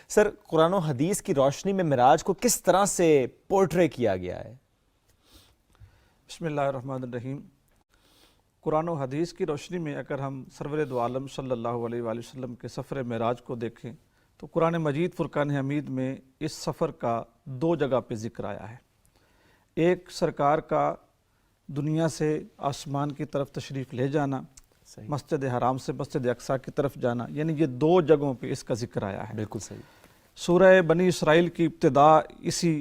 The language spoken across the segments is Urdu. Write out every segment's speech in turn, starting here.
سر قرآن و حدیث کی روشنی میں معراج کو کس طرح سے پورٹرے کیا گیا ہے؟ بسم اللہ الرحمن الرحیم۔ قرآن و حدیث کی روشنی میں اگر ہم سرور دو عالم صلی اللہ علیہ وآلہ وسلم کے سفر معراج کو دیکھیں تو قرآن مجید فرقان حمید میں اس سفر کا دو جگہ پہ ذکر آیا ہے۔ ایک سرکار کا دنیا سے آسمان کی طرف تشریف لے جانا، مسجد حرام سے مسجد اقصیٰ کی طرف جانا، یعنی یہ دو جگہوں پہ اس کا ذکر آیا ہے۔ بالکل صحیح۔ سورہ بنی اسرائیل کی ابتدا اسی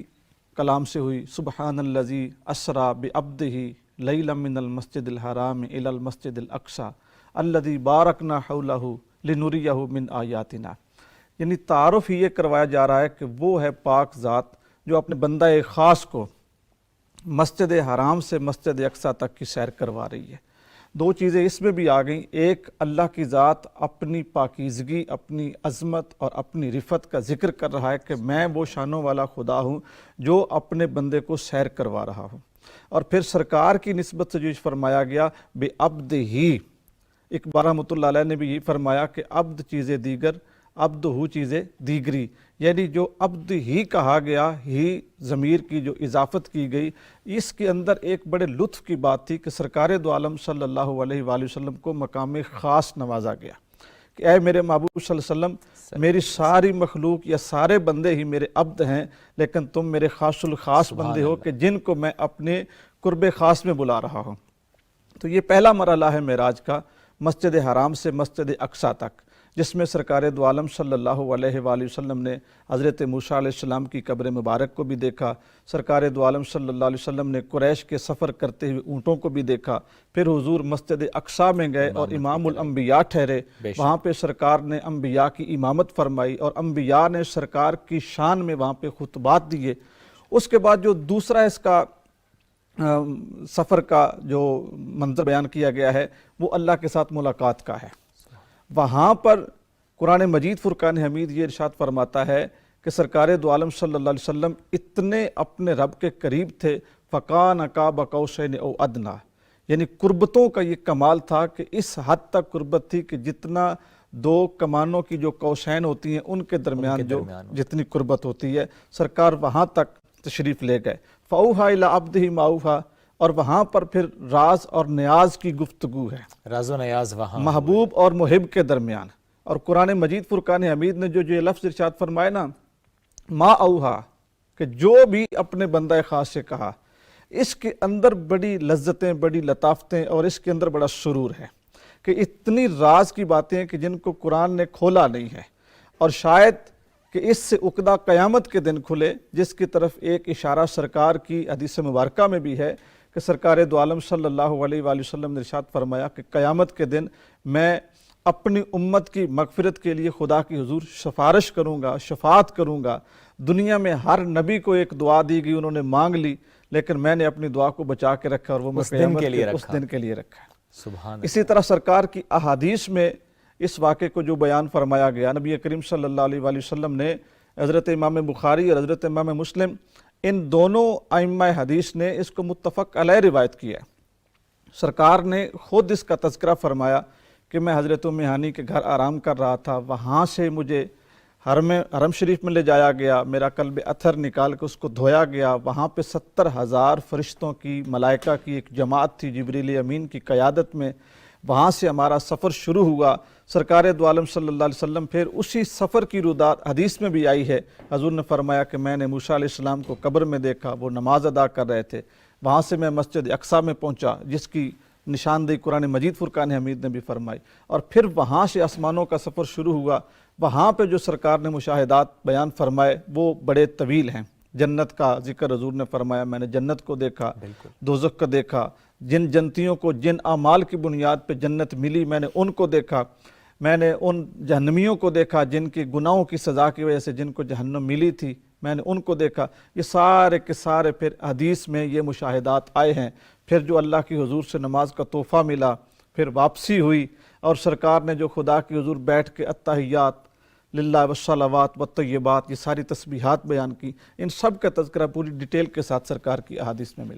کلام سے ہوئی، سبحان الذی اسریٰ بعبدہ لیلا من المسجد الحرام الی المسجد الاقصیٰ الذی بارکنا حولہ لنریہ من آیاتنا، یعنی تعارف ہی یہ کروایا جا رہا ہے کہ وہ ہے پاک ذات جو اپنے بندہ خاص کو مسجد حرام سے مسجد اقصیٰ تک کی سیر کروا رہی ہے۔ دو چیزیں اس میں بھی آ گئیں، ایک اللہ کی ذات اپنی پاکیزگی، اپنی عظمت اور اپنی رفت کا ذکر کر رہا ہے کہ میں وہ شانوں والا خدا ہوں جو اپنے بندے کو سیر کروا رہا ہوں، اور پھر سرکار کی نسبت سے جو فرمایا گیا بے عبد ہی، اقبال رحمۃ اللہ علیہ نے بھی یہ فرمایا کہ عبد چیزیں دیگر عبد ہو چیزیں دیگری، یعنی جو عبد ہی کہا گیا، ہی ضمیر کی جو اضافت کی گئی، اس کے اندر ایک بڑے لطف کی بات تھی کہ سرکار دو عالم صلی اللہ علیہ وآلہ وسلم کو مقام خاص نوازا گیا کہ اے میرے محبوب صلی اللہ علیہ وسلم، میری ساری مخلوق یا سارے بندے ہی میرے عبد ہیں، لیکن تم میرے خاص الخاص بندے ہو کہ جن کو میں اپنے قرب خاص میں بلا رہا ہوں۔ تو یہ پہلا مرحلہ ہے معراج کا، مسجد حرام سے مسجد اقصیٰ تک، جس میں سرکار دو عالم صلی اللہ علیہ وآلہ وسلم نے حضرت موسیٰ علیہ السلام کی قبر مبارک کو بھی دیکھا، سرکار دو عالم صلی اللہ علیہ وسلم نے قریش کے سفر کرتے ہوئے اونٹوں کو بھی دیکھا، پھر حضور مسجد اقصیٰ میں گئے اور امام الانبیاء ٹھہرے، وہاں پہ سرکار نے انبیاء کی امامت فرمائی اور انبیاء نے سرکار کی شان میں وہاں پہ خطبات دیے۔ اس کے بعد جو دوسرا اس کا سفر کا جو منظر بیان کیا گیا ہے وہ اللہ کے ساتھ ملاقات کا ہے۔ وہاں پر قرآن مجید فرقان حمید یہ ارشاد فرماتا ہے کہ سرکار دو عالم صلی اللہ علیہ وسلم اتنے اپنے رب کے قریب تھے، فَكَانَ قَابَ قَوْسَيْنِ أَوْ أَدْنَىٰ، یعنی قربتوں کا یہ کمال تھا کہ اس حد تک قربت تھی کہ جتنا دو کمانوں کی جو قوسین ہوتی ہیں ان کے درمیان جو جتنی قربت ہوتی ہے، سرکار وہاں تک تشریف لے گئے۔ فَأَوْحَىٰ إِلَىٰ عَبْدِهِ مَا أَوْحَىٰ، اور وہاں پر پھر راز اور نیاز کی گفتگو ہے، راز و نیاز وہاں محبوب اور محب کے درمیان۔ اور قرآن مجید فرقان حمید نے جو یہ لفظ ارشاد فرمائے نا، ما اوہا، کہ جو بھی اپنے بندہ خاص سے کہا، اس کے اندر بڑی لذتیں، بڑی لطافتیں اور اس کے اندر بڑا سرور ہے کہ اتنی راز کی باتیں ہیں کہ جن کو قرآن نے کھولا نہیں ہے، اور شاید کہ اس سے عقدہ قیامت کے دن کھلے، جس کی طرف ایک اشارہ سرکار کی حدیث مبارکہ میں بھی ہے کہ سرکار دو عالم صلی اللہ علیہ وآلہ وسلم نے ارشاد فرمایا کہ قیامت کے دن میں اپنی امت کی مغفرت کے لیے خدا کی حضور سفارش کروں گا، شفاعت کروں گا۔ دنیا میں ہر نبی کو ایک دعا دی گئی، انہوں نے مانگ لی، لیکن میں نے اپنی دعا کو بچا کے رکھا اور وہ میں قیامت کے اس دن کے لیے رکھا۔ سبحان۔ اسی طرح سرکار کی احادیث میں اس واقعے کو جو بیان فرمایا گیا، نبی کریم صلی اللہ علیہ وآلہ وسلم نے، حضرت امام بخاری اور حضرت امام مسلم، ان دونوں ائمہ حدیث نے اس کو متفق علیہ روایت کیا ہے۔ سرکار نے خود اس کا تذکرہ فرمایا کہ میں حضرت ام ہانی کے گھر آرام کر رہا تھا، وہاں سے مجھے حرم شریف میں لے جایا گیا، میرا قلب اطہر نکال کے اس کو دھویا گیا، وہاں پہ 70,000 فرشتوں کی، ملائکہ کی ایک جماعت تھی جبریل امین کی قیادت میں، وہاں سے ہمارا سفر شروع ہوا۔ سرکار دو عالم صلی اللہ علیہ وسلم پھر اسی سفر کی رودات حدیث میں بھی آئی ہے، حضور نے فرمایا کہ میں نے موسیٰ علیہ السلام کو قبر میں دیکھا، وہ نماز ادا کر رہے تھے، وہاں سے میں مسجد اقصیٰ میں پہنچا جس کی نشاندہی قرآن مجید فرقان حمید نے بھی فرمائی، اور پھر وہاں سے آسمانوں کا سفر شروع ہوا۔ وہاں پہ جو سرکار نے مشاہدات بیان فرمائے وہ بڑے طویل ہیں۔ جنت کا ذکر حضور نے فرمایا، میں نے جنت کو دیکھا، دوزخ کو دیکھا، جن جنتیوں کو جن اعمال کی بنیاد پہ جنت ملی میں نے ان کو دیکھا، میں نے ان جہنمیوں کو دیکھا جن کی گناہوں کی سزا کی وجہ سے جن کو جہنم ملی تھی، میں نے ان کو دیکھا۔ یہ سارے کے سارے پھر حدیث میں یہ مشاہدات آئے ہیں۔ پھر جو اللہ کی حضور سے نماز کا تحفہ ملا، پھر واپسی ہوئی، اور سرکار نے جو خدا کی حضور بیٹھ کے التحیات للہ والصلوات والطیبات، یہ ساری تسبیحات بیان کی، ان سب کا تذکرہ پوری ڈیٹیل کے ساتھ سرکار کی احادیث میں ملتا ہے۔